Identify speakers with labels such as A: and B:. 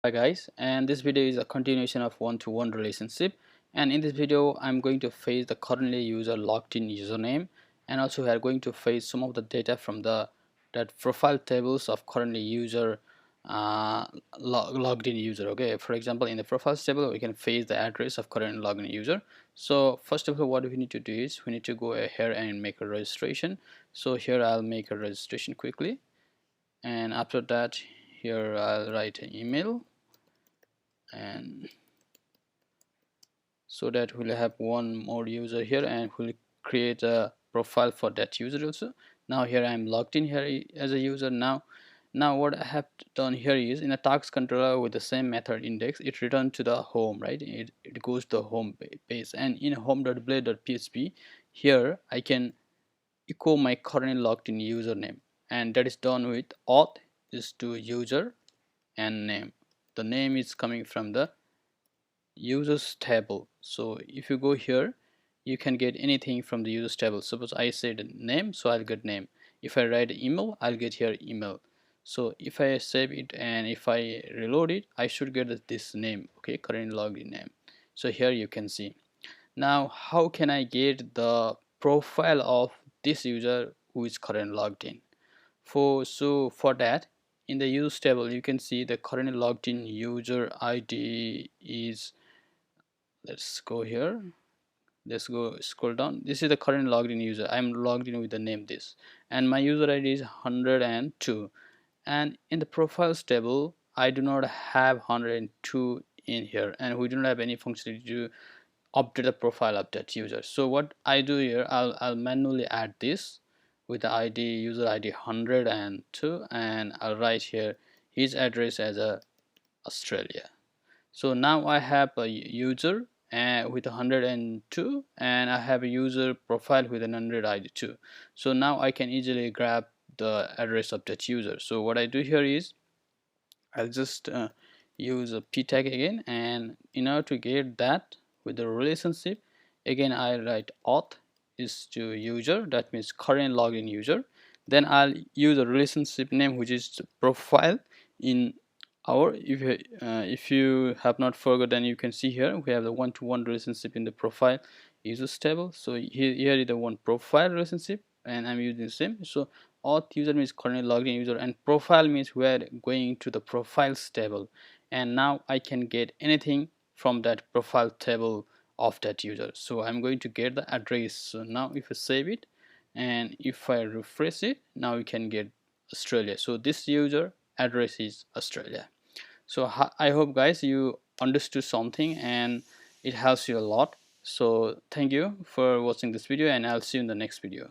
A: Hi guys, and this video is a continuation of one-to-one relationship, and in this video I'm going to fetch the currently user logged in username, and also we are going to fetch some of the data from the that profile tables of currently user uh, logged in user. Okay, for example, in the profiles table we can fetch the address of current logged in user. So first of all, what we need to do is we need to go here and make a registration. So here I'll make a registration quickly, and after that here I'll write an email, and so that we'll have one more user here, and we'll create a profile for that user also. Now here I'm logged in here as a user. Now what I have done here is, in a task controller with the same method index, it returns to the home, right? It goes to the home page, and in home.blade.php here I can echo my currently logged in username, and that is done with auth is to user and name. The name is coming from the users table. So if you go here, you can get anything from the users table. Suppose I said name, so I'll get name. If I write email, I'll get here email. So if I save it and if I reload it, I should get this name. Okay, current login name. So here you can see. Now how can I get the profile of this user who is current logged in? For that, in the users table you can see the currently logged in user ID is, let's go here, let's go scroll down. This is the current logged in user. I'm logged in with the name this, and my user ID is 102. And in the profiles table I do not have 102 in here, and we do not have any functionality to update the profile of that user. So what I do here, I'll manually add this with the ID user ID 102, and I'll write here his address as a Australia. So now I have a user with 102, and I have a user profile with 100 ID too. So now I can easily grab the address of that user. So what I do here is I'll just use a p tag again, and in order to get that with the relationship, again I write auth is to user, that means current login user. Then I'll use a relationship name which is profile. In our, if you have not forgotten, you can see here we have the one-to-one relationship in the profile users table. So here is the one profile relationship, and I'm using the same. So auth user means currently logged in user, and profile means we are going to the profiles table, and now I can get anything from that profile table of that user. So I'm going to get the address. So now if I save it and if I refresh it, now we can get Australia. So this user address is Australia. So I hope guys you understood something and it helps you a lot. So thank you for watching this video, and I'll see you in the next video.